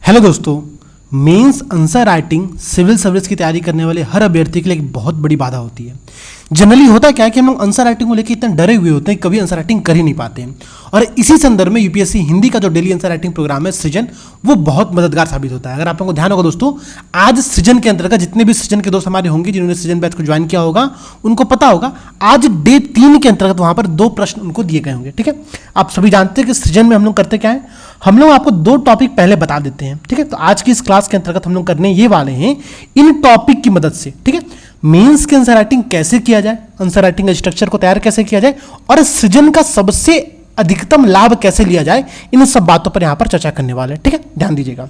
Hello दोस्तों, mains answer writing civil service की तैयारी करने वाले हर अभ्यर्थी के लिए एक बहुत बड़ी बाधा होती है। जनरली होता क्या है कि हम लोग आंसर राइटिंग को लेकर इतने डरे हुए होते हैं, कभी आंसर राइटिंग कर ही नहीं पाते हैं। और इसी संदर्भ में यूपीएससी हिंदी का जो डेली आंसर राइटिंग प्रोग्राम है सृजन, वो बहुत मददगार साबित होता है। अगर आप लोगों को ध्यान होगा दोस्तों, आज सृजन के अंतर्गत जितने भी सृजन के दोस्त हमारे होंगे जिन्होंने सृजन बैच को ज्वाइन किया होगा, उनको पता होगा आज डे 3 के अंतर्गत वहां पर 2 प्रश्न उनको दिए गए होंगे। ठीक है, आप सभी जानते हैं कि सृजन में हम लोग करते क्या है, हम लोग आपको 2 टॉपिक पहले बता देते हैं। ठीक है, तो आज की इस क्लास के अंतर्गत हम लोग करने ये वाले हैं इन टॉपिक की मदद से। ठीक है, मेंस के आंसर राइटिंग कैसे किया जाए, आंसर राइटिंग के स्ट्रक्चर को तैयार कैसे किया जाए और सृजन का सबसे अधिकतम लाभ कैसे लिया जाए, इन सब बातों पर यहां पर चर्चा करने वाले हैं। ठीक है, ध्यान दीजिएगा।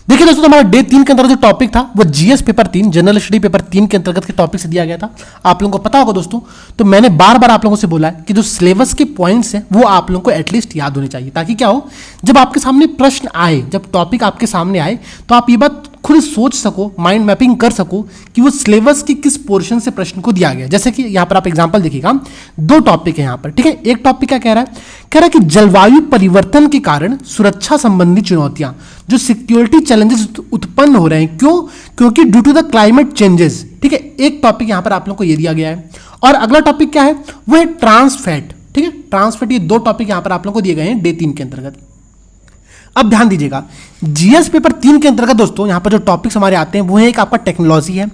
देखिए दोस्तों, हमारा डे 3 के अंदर जो टॉपिक था वो GS paper 3 general study paper 3 के अंतर्गत के टॉपिक से दिया गया था। आप लोगों को पता होगा दोस्तों, तो मैंने बार बार आप लोगों से बोला है कि जो सिलेबस के पॉइंट्स हैं वो आप लोगों को एटलीस्ट याद होने चाहिए, ताकि क्या हो, जब आपके सामने प्रश्न आए, जब टॉपिक आपके सामने आए, तो आप ये बात खुद सोच सको, माइंड मैपिंग कर सको कि वो सिलेबस की किस पोर्शन से प्रश्न को दिया गया। जैसे कि यहाँ पर आप एग्जांपल देखिएगा, 2 टॉपिक है यहाँ पर। ठीक है, एक टॉपिक क्या कह रहा है कि जलवायु परिवर्तन के कारण सुरक्षा संबंधी चुनौतियां, जो सिक्योरिटी चैलेंजेस उत्पन्न हो रहे हैं, क्यों? क्योंकि due to the climate changes. ठीक है, एक टॉपिक यहाँ पर आप लोगों को ये दिया गया है। और अगला टॉपिक क्या है, वो है ट्रांसफैट। ठीक है, ट्रांसफैट, ये 2 टॉपिक यहाँ पर आप लोगों को दिए गए हैं डे 3 के अंतर्गत। अब ध्यान दीजिएगा, जीएस पेपर 3 के अंतर्गत दोस्तों यहाँ पर जो टॉपिक्स हमारे आते हैं वो है, एक आपका टेक्नोलॉजी है,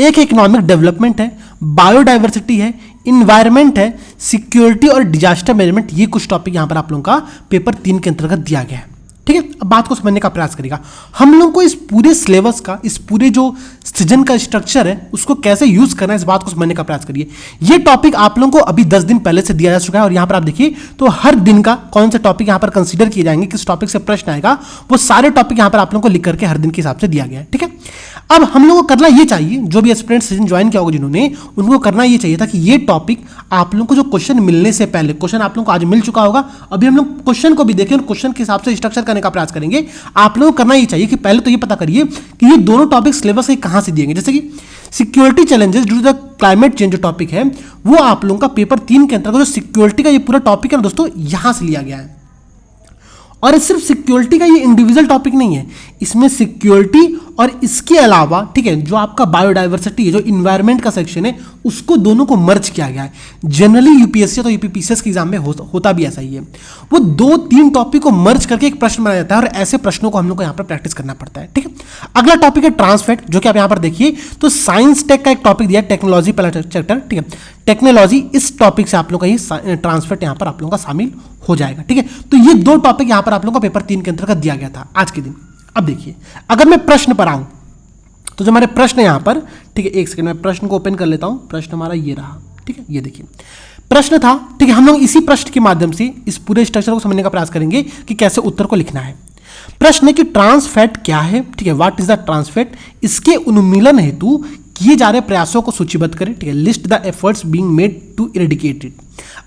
एक इकोनॉमिक डेवलपमेंट है, बायोडाइवर्सिटी है, इन्वायरमेंट है, सिक्योरिटी और डिजास्टर मैनेजमेंट। ये कुछ टॉपिक यहाँ पर आप लोगों का पेपर 3 के अंतर्गत दिया गया है। ठीक है, अब बात को समझने का प्रयास करेगा। हम लोग को इस पूरे सिलेबस का, इस पूरे जो सृजन का स्ट्रक्चर है, उसको कैसे यूज करना है, इस बात को समझने का प्रयास करिए। ये टॉपिक आप लोगों को अभी 10 दिन पहले से दिया जा चुका है और यहाँ पर आप देखिए तो हर दिन का कौन से टॉपिक यहाँ पर कंसीडर किए जाएंगे, किस टॉपिक से प्रश्न आएगा, वो सारे टॉपिक यहाँ पर आप लोगों को लिख करके हर दिन के हिसाब से दिया गया है। ठीक है, अब हम लोगों को करना ये चाहिए, जो भी एस्पिरेंट सृजन ज्वाइन किया होगा जिन्होंने, उनको करना ये चाहिए था कि ये टॉपिक आप लोगों को जो क्वेश्चन मिलने से पहले, क्वेश्चन आप लोगों को आज मिल चुका होगा, अभी हम लोग क्वेश्चन को भी देखें और क्वेश्चन के हिसाब से स्ट्रक्चर करने का प्रयास करेंगे। आप लोगों को करना ये चाहिए कि पहले तो ये पता करिए कि ये दोनों टॉपिक सिलेबस से कहां से दिए गए। जैसे कि security challenges due to the climate change जो टॉपिक है, वो आप लोगों का पेपर 3 के अंतर्गत जो सिक्योरिटी का ये पूरा टॉपिक है ना दोस्तों, यहां से लिया गया है। और सिर्फ सिक्योरिटी का ये इंडिविजुअल टॉपिक नहीं है, इसमें सिक्योरिटी और इसके अलावा, ठीक है, जो आपका बायोडाइवर्सिटी है, जो इन्वायरमेंट का सेक्शन है, उसको दोनों को मर्ज किया गया है। जनरली यूपीएससी तो यूपीपीसीएस के एग्जाम में होता भी ऐसा ही है, वो 2-3 टॉपिक को मर्ज करके एक प्रश्न बनाया जाता है और ऐसे प्रश्नों को हम लोग को यहाँ पर प्रैक्टिस करना पड़ता है। ठीक है, अगला टॉपिक है ट्रांसफैट, जो कि आप यहाँ पर देखिए तो साइंस टेक का एक टॉपिक दिया है, टेक्नोलॉजी पहला चैप्टर। ठीक है, टेक्नोलॉजी, इस टॉपिक से आप लोग का ये ट्रांसफैट यहाँ पर आप लोगों का शामिल हो जाएगा। ठीक है, तो ये 2 टॉपिक यहाँ पर आप लोगों को पेपर 3 के अंतर्गत दिया गया था आज के दिन। अब देखिए, अगर मैं प्रश्न पर आऊं तो जो हमारे प्रश्न है यहाँ पर, ठीक है, एक सेकंड में प्रश्न को ओपन कर लेता हूं। प्रश्न हमारा ये रहा। ठीक है, ये देखिए प्रश्न था। ठीक है, हम लोग इसी प्रश्न के माध्यम से इस पूरे स्ट्रक्चर को समझने का प्रयास करेंगे कि कैसे उत्तर को लिखना है। प्रश्न है कि ट्रांसफैट क्या है। ठीक है, व्हाट इज द ट्रांसफैट, इसके उन्मूलन हेतु किए जा रहे प्रयासों को सूचीबद्ध करें। ठीक है, list the efforts being made to eradicate it.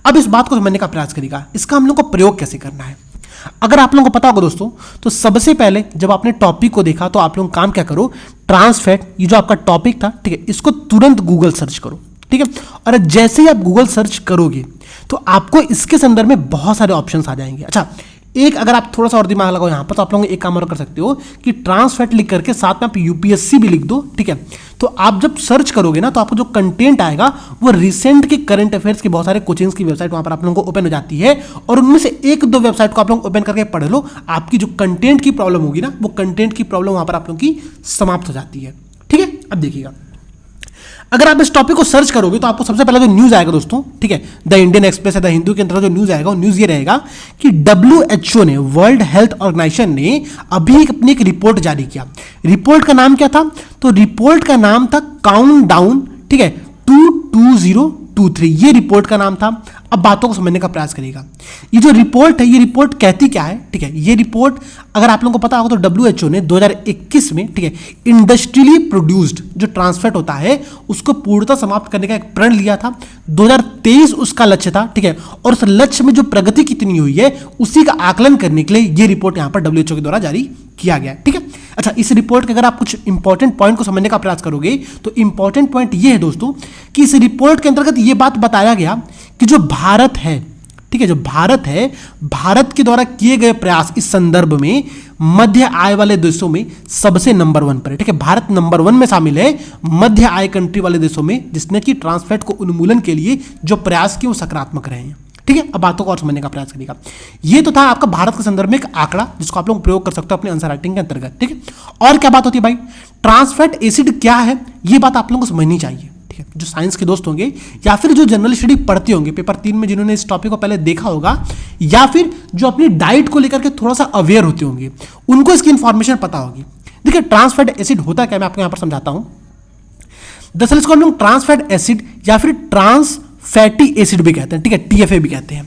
अब इस बात को समझने का प्रयास करेगा, इसका हम लोग को प्रयोग कैसे करना है। अगर आप लोगों को पता होगा दोस्तों, तो सबसे पहले जब आपने टॉपिक को देखा तो आप लोग काम क्या करो, ट्रांसफैट, ये जो आपका टॉपिक था, ठीक है, इसको तुरंत गूगल सर्च करो। ठीक है, और जैसे ही आप गूगल सर्च करोगे तो आपको इसके संदर्भ में बहुत सारे ऑप्शंस आ जाएंगे। अच्छा, एक अगर आप थोड़ा सा और दिमाग लगाओ यहाँ पर, तो आप लोग एक काम और कर सकते हो कि ट्रांसफैट लिख करके साथ में आप यूपीएससी भी लिख दो। ठीक है, तो आप जब सर्च करोगे ना, तो आपको जो कंटेंट आएगा वो रिसेंट के करंट अफेयर्स के बहुत सारे कोचिंग्स की वेबसाइट वहां पर आप लोगों को ओपन हो जाती है, और उनमें से 1-2 वेबसाइट को आप लोग ओपन करके पढ़ लो। आपकी जो कंटेंट की प्रॉब्लम होगी ना, वो कंटेंट की प्रॉब्लम वहां पर आप लोगों की समाप्त हो जाती है। ठीक है, अब देखिएगा, अगर आप इस टॉपिक को सर्च करोगे तो आपको सबसे पहले जो न्यूज आएगा दोस्तों, ठीक है, द इंडियन एक्सप्रेस है, द हिंदू के अंतर्गत जो न्यूज आएगा, वो न्यूज ये रहेगा कि WHO ने, वर्ल्ड हेल्थ ऑर्गेनाइजेशन ने अभी अपनी एक रिपोर्ट जारी किया। रिपोर्ट का नाम क्या था, तो रिपोर्ट का नाम था काउंटडाउन, ठीक है, 22023, ये रिपोर्ट का नाम था। अब बातों को समझने का प्रयास करेगा। ये जो रिपोर्ट है, ये रिपोर्ट कहती क्या है। ठीक है, ये रिपोर्ट अगर आप लोगों को पता होगा तो WHO ने 2021 में, ठीक है, इंडस्ट्रियली प्रोड्यूस्ड जो ट्रांसफैट होता है उसको पूर्णतः समाप्त करने का एक प्रण लिया था। 2023 उसका लक्ष्य था। ठीक है, और उस लक्ष्य में जो प्रगति कितनी हुई है उसी का आकलन करने के लिए ये रिपोर्ट यहां पर WHO के द्वारा जारी किया गया है। ठीक है, अच्छा, इस रिपोर्ट के अगर आप कुछ इंपॉर्टेंट पॉइंट को समझने का प्रयास करोगे तो इंपॉर्टेंट पॉइंट ये है दोस्तों कि इस रिपोर्ट के अंतर्गत ये बात बताया गया कि जो भारत है, ठीक है, जो भारत है, भारत के द्वारा किए गए प्रयास इस संदर्भ में मध्य आय वाले देशों में सबसे नंबर 1 पर है। ठीक है, भारत नंबर 1 में शामिल है मध्य आय कंट्री वाले देशों में, जिसने कि ट्रांस फैट को उन्मूलन के लिए जो प्रयास किए वो सकारात्मक रहे हैं। ठीक है, अब बातों को और समझने का प्रयास करिएगा। ये तो था आपका भारत के संदर्भ में एक आंकड़ा जिसको आप लोग प्रयोग कर सकते हो अपने आंसर राइटिंग के अंतर्गत। ठीक है, और क्या बात होती है भाई, ट्रांस फैट एसिड क्या है, ये बात आप लोगों को समझनी चाहिए। ठीक है, जो साइंस के दोस्त होंगे या फिर जो जनरल स्टडी पढ़ते होंगे पेपर 3 में, जिन्होंने इस टॉपिक को पहले देखा होगा, या फिर जो अपनी डाइट को लेकर के थोड़ा सा अवेयर होते होंगे, उनको इसकी इंफॉर्मेशन पता होगी। देखिए, ट्रांस फैट एसिड होता क्या, मैं आपको यहां पर समझाता हूं। दरअसल इसको हम लोग ट्रांस फैट एसिड या फिर ट्रांस फैटी एसिड भी कहते हैं। ठीक है, टीएफए भी कहते हैं।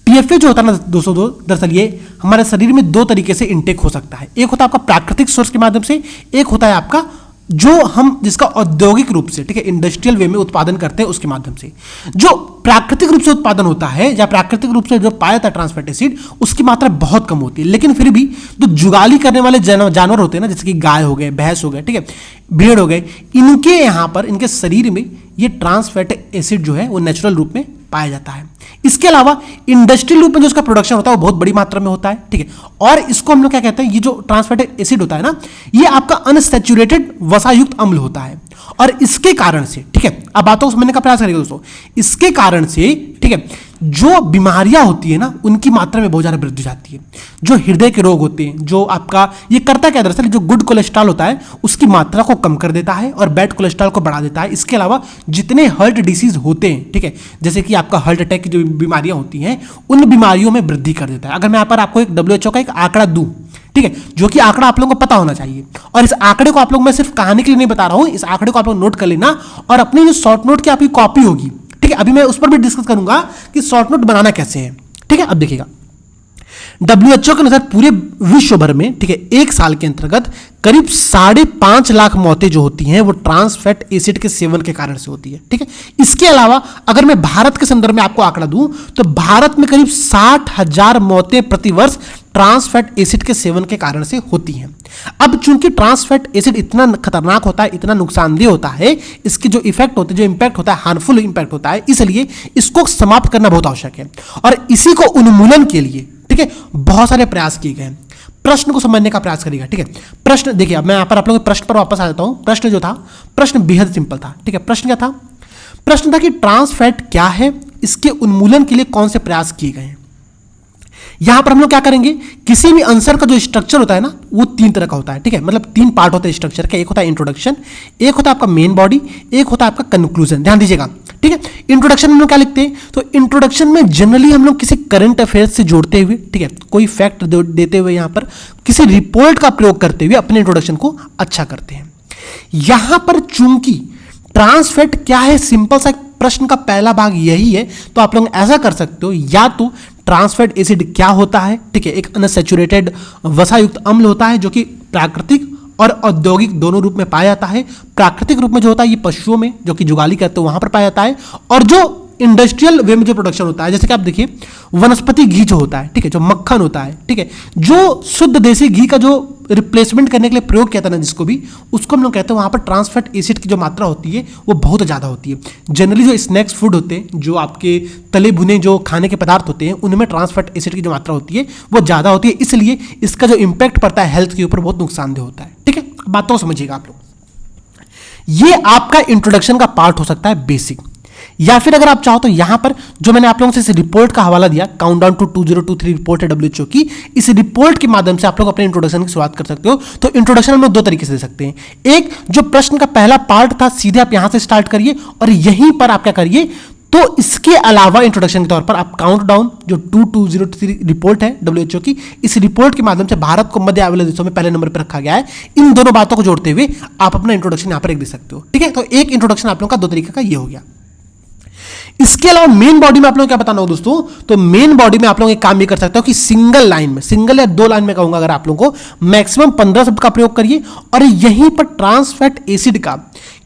टीएफए जो होता है ना दोस्तों, दरअसल ये हमारे शरीर में 2 तरीके से इनटेक हो सकता है। एक होता है आपका प्राकृतिक सोर्स के माध्यम से, एक होता है आपका जो हम जिसका औद्योगिक रूप से, ठीक है, इंडस्ट्रियल वे में उत्पादन करते हैं उसके माध्यम से। जो प्राकृतिक रूप से उत्पादन होता है या प्राकृतिक रूप से जो पाया जाता है ट्रांस फैट एसिड, उसकी मात्रा बहुत कम होती है, लेकिन फिर भी जो जुगाली करने वाले जानवर होते हैं ना, जैसे कि गाय हो गए, भैंस हो गए, ठीक है, भेड़ हो गए, इनके यहाँ पर इनके शरीर में ये ट्रांस फैट एसिड जो है वो नेचुरल रूप में पाया जाता है। इसके अलावा इंडस्ट्रियल रूप में जो इसका प्रोडक्शन होता है वो बहुत बड़ी मात्रा में होता है। ठीक है, और इसको हम लोग क्या कहते हैं, ये जो ट्रांस फैट एसिड होता है ना, ये आपका अनसैचुरेटेड वसायुक्त अम्ल होता है। और इसके कारण से, ठीक है, अब बातों को समझने का प्रयास करिएगा दोस्तों, इसके कारण से, ठीक है, जो बीमारियां होती है ना, उनकी मात्रा में बहुत ज्यादा वृद्धि जाती है। जो हृदय के रोग होते हैं, जो आपका ये करता क्या, दरअसल जो गुड कोलेस्ट्रॉल होता है उसकी मात्रा को कम कर देता है और बैड कोलेस्ट्रॉल को बढ़ा देता है। इसके अलावा जितने हार्ट डिसीज होते हैं, ठीक है, जैसे कि आपका हार्ट अटैक की जो बीमारियां होती हैं, उन बीमारियों में वृद्धि कर देता है। अगर मैं यहाँ पर आपको एक WHO का एक आंकड़ा दूं, ठीक है, जो कि आंकड़ा आप लोगों को पता होना चाहिए, और इस आंकड़े को आप लोग मैं सिर्फ कहानी के लिए नहीं बता रहा हूं, इस आंकड़े को आप लोग नोट कर लेना और अपनी जो शॉर्ट नोट की आपकी कॉपी होगी, ठीक है, अभी मैं उस पर भी डिस्कस करूंगा कि शॉर्ट नोट बनाना कैसे है। ठीक है, अब देखिएगा, WHO के अनुसार पूरे विश्व भर में, ठीक है, 1 साल के अंतर्गत करीब 5.5 लाख मौतें जो होती हैं वो ट्रांस फैट एसिड के सेवन के कारण से होती है। ठीक है, इसके अलावा अगर मैं भारत के संदर्भ में आपको आंकड़ा दूं तो भारत में करीब 60,000 मौतें प्रतिवर्ष ट्रांस फैट एसिड के सेवन के कारण से होती हैं। अब चूंकि ट्रांस फैट एसिड इतना खतरनाक होता है, इतना नुकसानदेह होता है, इसके जो इफेक्ट होते हैं, जो इंपैक्ट होता है, हार्मफुल इंपैक्ट होता है, इसलिए इसको समाप्त करना बहुत आवश्यक है। और इसी को उन्मूलन के लिए, ठीक है, बहुत सारे प्रयास किए गए हैं। प्रश्न को समझने का प्रयास करिएगा। ठीक है, प्रश्न देखिए, अब मैं यहां पर आप लोगों के प्रश्न पर वापस आ जाता हूं। प्रश्न जो था, प्रश्न बेहद सिंपल था। ठीक है, प्रश्न क्या था, प्रश्न था कि ट्रांस फैट क्या है, इसके उन्मूलन के लिए कौन से प्रयास किए गए हैं। यहां पर हम लोग क्या करेंगे, किसी भी आंसर का जो स्ट्रक्चर होता है ना, वो 3 तरह का होता है। ठीक है, मतलब 3 पार्ट होते हैं स्ट्रक्चर के। एक होता है इंट्रोडक्शन, एक होता है आपका मेन बॉडी, एक होता है आपका कंक्लूजन। ध्यान दीजिएगा। ठीक है, इंट्रोडक्शन में हम लोग क्या लिखते हैं, तो इंट्रोडक्शन में जनरली हम लोग किसी करंट अफेयर्स से जोड़ते हुए, ठीक है, कोई फैक्ट देते हुए, यहां पर किसी रिपोर्ट का प्रयोग करते हुए अपने इंट्रोडक्शन को अच्छा करते हैं। यहां पर चूंकि ट्रांस फैट क्या है, सिंपल सा प्रश्न का पहला भाग यही है, तो आप लोग ऐसा कर सकते हो, या तो ट्रांस फैट एसिड क्या होता है, ठीक है, एक अनसैचुरेटेड वसायुक्त अम्ल होता है जो कि प्राकृतिक और औद्योगिक दोनों रूप में पाया जाता है। प्राकृतिक रूप में जो होता है ये पशुओं में, जो कि जुगाली करते हैं, वहां पर पाया जाता है, और जो इंडस्ट्रियल वे में जो प्रोडक्शन होता है, जैसे कि आप देखिए वनस्पति घी जो होता है, ठीक है, जो मक्खन होता है, ठीक है, जो शुद्ध देसी घी का जो रिप्लेसमेंट करने के लिए प्रयोग किया था ना, जिसको भी, उसको हम लोग कहते हैं, वहां पर ट्रांस फैट एसिड की जो मात्रा होती है वो बहुत ज़्यादा होती है। जनरली जो स्नैक्स फूड होते हैं, जो आपके तले भुने जो खाने के पदार्थ होते हैं, उनमें ट्रांस फैट एसिड की जो मात्रा होती है वो ज़्यादा होती है, इसलिए इसका जो इंपैक्ट पड़ता है हेल्थ के ऊपर बहुत नुकसानदेह होता है। ठीक है, बातों को समझिएगा आप लोग। ये आपका इंट्रोडक्शन का पार्ट हो सकता है बेसिक, या फिर अगर आप चाहो तो यहां पर जो मैंने आप लोगों से इस रिपोर्ट का हवाला दिया, काउंटडाउन टू 2023 रिपोर्ट है WHO की, इस रिपोर्ट के माध्यम से आप लोग अपने इंट्रोडक्शन की शुरुआत कर सकते हो। तो इंट्रोडक्शन हम लोग 2 तरीके से दे सकते हैं। एक, जो प्रश्न का पहला पार्ट था, सीधे आप यहां से स्टार्ट करिए और यहीं पर आप क्या करिए, तो इसके अलावा इंट्रोडक्शन के तौर पर आप काउंटडाउन जो 2023 रिपोर्ट है WHO की, इस रिपोर्ट के माध्यम से भारत को मध्य आय वाले देशों में पहले नंबर पर रखा गया है, इन दोनों बातों को जोड़ते हुए आप अपना इंट्रोडक्शन यहां पर एक दे सकते हो। ठीक है, तो एक इंट्रोडक्शन आप लोगों का 2 तरीके का ये हो गया। इसके अलावा मेन बॉडी में आप लोगों को क्या बताना हो दोस्तों, तो मेन बॉडी में आप लोग एक काम ये कर सकते हो कि सिंगल लाइन में, सिंगल या 2 लाइन में कहूंगा अगर आप लोगों को, मैक्सिमम 15 शब्द का प्रयोग करिए और यहीं पर ट्रांस फैट एसिड का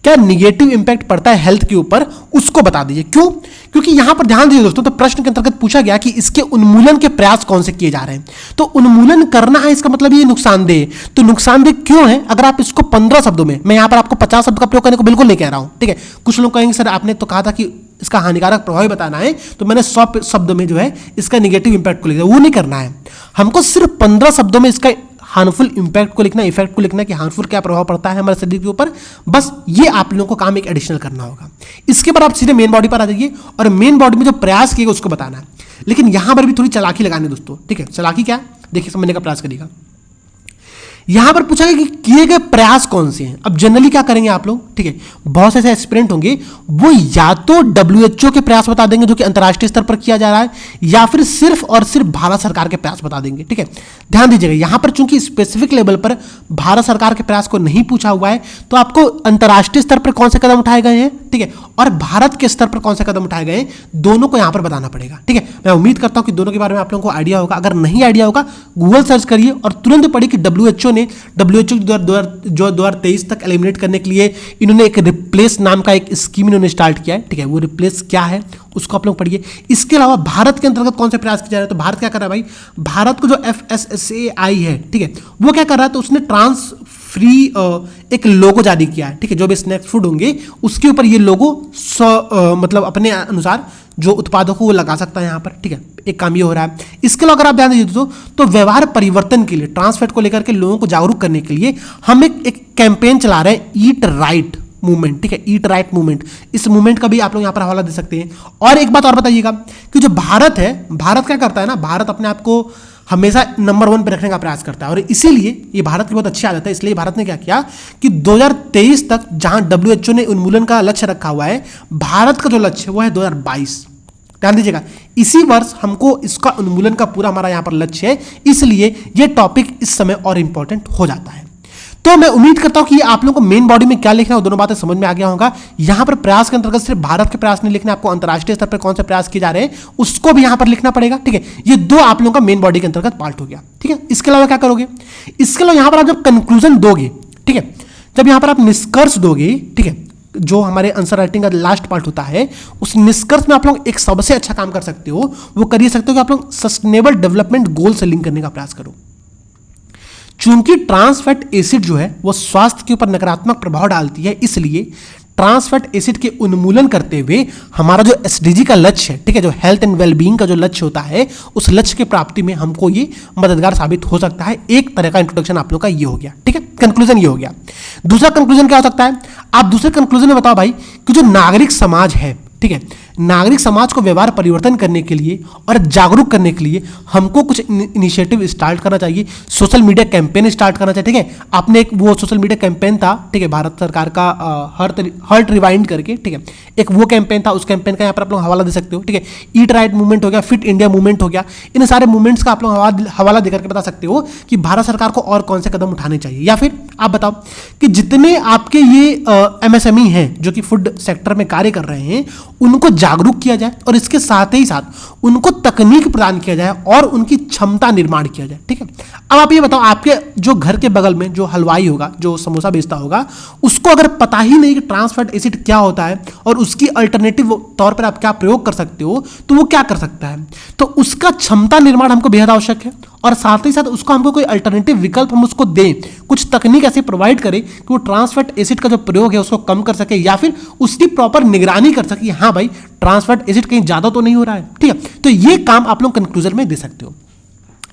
क्या निगेटिव इंपैक्ट पड़ता है हेल्थ के ऊपर, उसको बता दीजिए। क्यों? क्योंकि यहां पर ध्यान दीजिए दोस्तों, तो प्रश्न के अंतर्गत पूछा गया कि इसके उन्मूलन के प्रयास कौन से किए जा रहे हैं। तो उन्मूलन करना है, इसका मतलब ये नुकसानदेह। तो नुकसानदेह क्यों है? अगर आप इसको 15 शब्दों में, मैं यहां पर आपको 50 शब्द का प्रयोग करने को बिल्कुल नहीं कह रहा हूं, ठीक है। कुछ लोग कहेंगे सर आपने तो कहा था कि इसका हानिकारक प्रभाव ही बताना है तो मैंने 100 शब्दों में जो है इसका निगेटिव इंपैक्ट को लिखा, वो नहीं करना है। हमको सिर्फ 15 शब्दों में इसका हार्मफुल इंपैक्ट को लिखना, इफेक्ट को लिखना कि हार्मफुल क्या प्रभाव पड़ता है हमारे शरीर के ऊपर। बस ये आप लोगों को काम एक एडिशनल करना होगा। इसके बाद आप सीधे मेन बॉडी पर आ जाइए और मेन बॉडी में जो प्रयास किएगा उसको बताना है। लेकिन यहां पर भी थोड़ी चालाकी लगानी है दोस्तों, ठीक है। चालाकी क्या, देखिए समझने का प्रयास करिएगा। यहां पर पूछा गया कि किए गए प्रयास कौन से हैं। अब जनरली क्या करेंगे आप लोग, ठीक है, बहुत से ऐसे एस्पिरेंट होंगे वो या तो WHO के प्रयास बता देंगे जो कि अंतर्राष्ट्रीय स्तर पर किया जा रहा है, या फिर सिर्फ और सिर्फ भारत सरकार के प्रयास बता देंगे, ठीक है। ध्यान दीजिएगा यहां पर चूंकि स्पेसिफिक लेवल पर भारत सरकार के प्रयास को नहीं पूछा हुआ है तो आपको अंतर्राष्ट्रीय स्तर पर कौन से कदम उठाए गए हैं, ठीक है, और भारत के स्तर पर कौन से कदम उठाए गए हैं, दोनों को यहां पर बताना पड़ेगा, ठीक है। मैं उम्मीद करता हूं कि दोनों के बारे में आप लोगों को आइडिया होगा। अगर नहीं आइडिया होगा गूगल सर्च करिए और तुरंत पढ़िए कि WHO जो 2023 तक एलिमिनेट करने के लिए इन्होंने एक रिप्लेस नाम का एक स्कीम इन्होंने स्टार्ट किया है, ठीक है। वो रिप्लेस क्या है उसको आप लोग पढ़िए। इसके अलावा भारत के अंतर्गत कौन से प्रयास किए जा रहे हैं, तो भारत क्या कर रहा है भाई, भारत को जो FSSAI है, ठीक है, वो क्या कर रहा है, तो उसने ट्रांस फ्री एक लोगो जारी किया है, ठीक है। जो भी स्नैक्स फूड होंगे उसके ऊपर ये लोगो मतलब अपने अनुसार जो उत्पादों को वो लगा सकता है यहाँ पर, ठीक है। एक काम ये हो रहा है। इसके अलावा अगर आप ध्यान दीजिए तो व्यवहार परिवर्तन के लिए, ट्रांसफैट को लेकर के लोगों को जागरूक करने के लिए हम एक कैंपेन चला रहे हैं, ईट राइट मूवमेंट, ठीक है, ईट राइट मूवमेंट। इस मूवमेंट का भी आप लोग यहाँ पर हवाला दे सकते हैं। और एक बात और बताइएगा कि जो भारत है, भारत क्या करता है ना, भारत अपने आप को हमेशा नंबर 1 पर रखने का प्रयास करता है और इसीलिए ये भारत की बहुत अच्छी आदत है। इसलिए भारत ने क्या किया कि 2023 तक जहां WHO ने उन्मूलन का लक्ष्य रखा हुआ है, भारत का जो लक्ष्य है वो है 2022। ध्यान दीजिएगा इसी वर्ष हमको इसका उन्मूलन का पूरा हमारा यहां पर लक्ष्य है, इसलिए ये टॉपिक इस समय और इंपॉर्टेंट हो जाता है। तो मैं उम्मीद करता हूं कि आप लोगों को मेन बॉडी में क्या लिखना है वो दोनों बातें समझ में आ गया होगा। यहां पर प्रयास के अंतर्गत सिर्फ भारत के प्रयास नहीं लिखने, आपको अंतर्राष्ट्रीय स्तर पर कौन से प्रयास किए जा रहे हैं उसको भी यहां पर लिखना पड़ेगा, ठीक है। ये दो आप लोगों का मेन बॉडी के अंतर्गत पार्ट हो गया, ठीक है। इसके अलावा क्या करोगे, इसके अलावा यहां पर आप जब कंक्लूजन दोगे, ठीक है, जब यहां पर आप निष्कर्ष दोगे, ठीक है, जो हमारे आंसर राइटिंग का लास्ट पार्ट होता है, उस निष्कर्ष में आप लोग एक सबसे अच्छा काम कर सकते हो, वो करिए सकते हो कि आप लोग सस्टेनेबल डेवलपमेंट गोल से लिंक करने का प्रयास करो। चूंकि ट्रांस फैट एसिड जो है वो स्वास्थ्य के ऊपर नकारात्मक प्रभाव डालती है, इसलिए ट्रांस फैट एसिड के उन्मूलन करते हुए हमारा जो SDG का लक्ष्य है, ठीक है, जो हेल्थ एंड वेलबींग का जो लक्ष्य होता है, उस लक्ष्य की प्राप्ति में हमको ये मददगार साबित हो सकता है। एक तरह का इंट्रोडक्शन आप लोग का ये हो गया, ठीक है, कंक्लूजन ये हो गया। दूसरा कंक्लूजन क्या हो सकता है, आप दूसरे कंक्लूजन में बताओ भाई कि जो नागरिक समाज है, ठीक है, नागरिक समाज को व्यवहार परिवर्तन करने के लिए और जागरूक करने के लिए हमको कुछ इनिशिएटिव स्टार्ट करना चाहिए, सोशल मीडिया कैंपेन स्टार्ट करना चाहिए, ठीक है। आपने एक वो सोशल मीडिया कैंपेन था, ठीक है, भारत सरकार का हर्ट रिवाइंड करके, ठीक है, एक वो कैंपेन था, उस कैंपेन का यहाँ पर आप लोग हवाला दे सकते हो, ठीक है। ईट राइट मूवमेंट हो गया, फिट इंडिया मूवमेंट हो गया, इन सारे मूवमेंट्स का आप लोग हवाला देकर के बता सकते हो कि भारत सरकार को और कौन से कदम उठाने चाहिए। या फिर आप बताओ कि जितने आपके ये MSME हैं जो कि फूड सेक्टर में कार्य कर रहे हैं, उनको जागरूक किया जाए और इसके साथ ही साथ उनको तकनीक प्रदान किया जाए और उनकी क्षमता निर्माण किया जाए, ठीक है। अब आप ये बताओ, आपके जो घर के बगल में जो हलवाई होगा, जो समोसा बेचता होगा, उसको अगर पता ही नहीं कि ट्रांस फैट एसिड क्या होता है और उसकी अल्टरनेटिव तौर पर आप क्या प्रयोग कर सकते हो, तो वो क्या कर सकता है, तो उसका क्षमता निर्माण हमको बेहद आवश्यक है और साथ ही साथ उसको हमको कोई अल्टरनेटिव विकल्प हम उसको दें, कुछ तकनीक ऐसे प्रोवाइड करें कि वो ट्रांस फैट एसिड का जो प्रयोग है उसको कम कर सके या फिर उसकी प्रॉपर निगरानी कर सके, हाँ भाई ट्रांस फैट एसिड कहीं ज्यादा तो नहीं हो रहा है, ठीक है। तो ये काम आप लोग कंक्लूजन में दे सकते हो।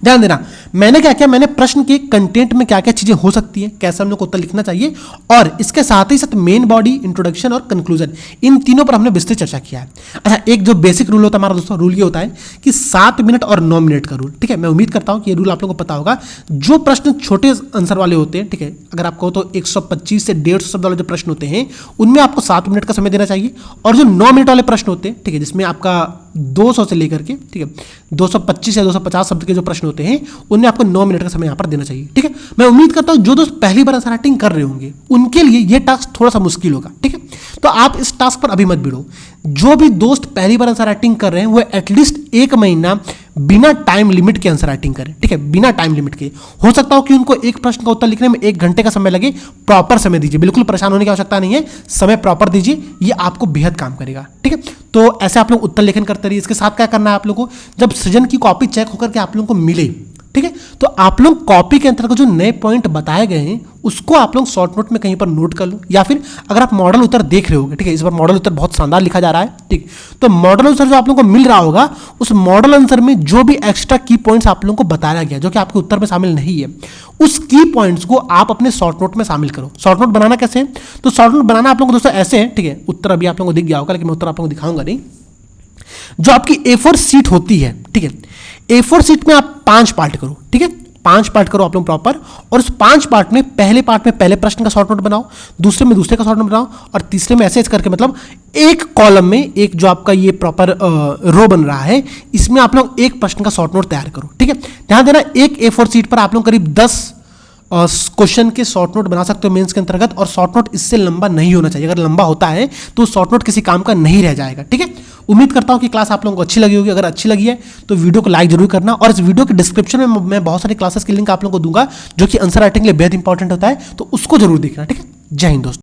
ध्यान देना, मैंने क्या किया, मैंने प्रश्न के कंटेंट में क्या क्या चीजें हो सकती हैं, कैसे हम लोग को उत्तर लिखना चाहिए, और इसके साथ ही साथ मेन बॉडी, इंट्रोडक्शन और कंक्लूजन, इन तीनों पर हमने विस्तृत चर्चा किया है। अच्छा, एक जो बेसिक रूल होता है हमारा दोस्तों, रूल ये होता है कि 7 मिनट और 9 मिनट का रूल, ठीक है। मैं उम्मीद करता हूं कि ये रूल आप लोगों को पता होगा। जो प्रश्न छोटे आंसर वाले होते हैं, ठीक है, अगर आपको तो 125 से 150 शब्द वाले जो प्रश्न होते हैं उनमें आपको 7 मिनट का समय देना चाहिए, और जो 9 मिनट वाले प्रश्न होते हैं, ठीक है, जिसमें आपका 200 से लेकर के, ठीक है, 225 या 250 शब्द के जो प्रश्न होते हैं उनमें आपको 9 मिनट का समय यहाँ पर देना चाहिए, ठीक है। मैं उम्मीद करता हूँ जो दोस्त पहली बार आंसर राइटिंग कर रहे होंगे उनके लिए ये टास्क थोड़ा सा मुश्किल होगा, ठीक है। तो आप इस टास्क पर अभी मत भिड़ो। जो भी दोस्त पहली बार आंसर राइटिंग कर रहे हैं वो एटलीस्ट 1 महीना बिना टाइम लिमिट के आंसर राइटिंग करें, ठीक है, बिना टाइम लिमिट के। हो सकता हो कि उनको एक प्रश्न का उत्तर लिखने में 1 घंटे का समय लगे, प्रॉपर समय दीजिए, बिल्कुल परेशान होने की आवश्यकता नहीं है, समय प्रॉपर दीजिए, ये आपको बेहद काम करेगा, ठीक है। तो ऐसे आप लोग उत्तर लेखन करते रहिए। इसके साथ क्या करना है आप लोगों को, जब सृजन की कॉपी चेक होकर के आप लोगों को मिले ठीक है। तो आप लोग कॉपी के अंतर्गत जो नए पॉइंट बताए गए हैं उसको आप लोग शॉर्ट नोट में कहीं पर नोट कर लो, या फिर अगर आप मॉडल उत्तर देख रहे होगे, ठीक है, इस बार मॉडल उत्तर बहुत शानदार लिखा जा रहा है, ठीक, तो मॉडल आंसर जो आप लोगों को मिल रहा होगा उस मॉडल आंसर में जो भी एक्स्ट्रा की पॉइंट्स आप लोगों को बताया गया जो कि आपके उत्तर में शामिल नहीं है, उस की पॉइंट्स को आप अपने शॉर्ट नोट में शामिल करो। शॉर्ट नोट बनाना कैसे है? तो शॉर्ट नोट बनाना आप लोगों को दोस्तों ऐसे है, ठीक है, उत्तर अभी आप लोगों को दिख गया होगा लेकिन मैं उत्तर आप लोगों को दिखाऊंगा नहीं। जो आपकी A4 सीट होती है, ठीक है, A4 सीट में आप 5 पार्ट करो, ठीक है, 5 पार्ट करो आप लोग प्रॉपर, और उस 5 पार्ट में पहले पार्ट में पहले प्रश्न का शॉर्ट नोट बनाओ, दूसरे में दूसरे का शॉर्ट नोट बनाओ, और तीसरे में ऐसे करके मतलब एक कॉलम में एक जो आपका ये प्रॉपर रो बन रहा है इसमें आप लोग एक प्रश्न का शॉर्ट नोट तैयार करो, ठीक है। ध्यान देना, एक A4 सीट पर आप लोग करीब 10 क्वेश्चन के शॉर्ट नोट बना सकते हो मेंस के अंतर्गत, और शॉर्ट नोट इससे लंबा नहीं होना चाहिए। अगर लंबा होता है तो शॉर्ट नोट किसी काम का नहीं रह जाएगा, ठीक है। उम्मीद करता हूं कि क्लास आप लोगों को अच्छी लगी होगी। अगर अच्छी लगी है तो वीडियो को लाइक जरूर करना, और इस वीडियो के डिस्क्रिप्शन में मैं बहुत सारी क्लासेस की लिंक आप लोगों को दूंगा जो कि आंसर राइटिंग के लिए बेहद इंपॉर्टेंट होता है, तो उसको जरूर देखना, ठीक है। जय हिंद दोस्तों।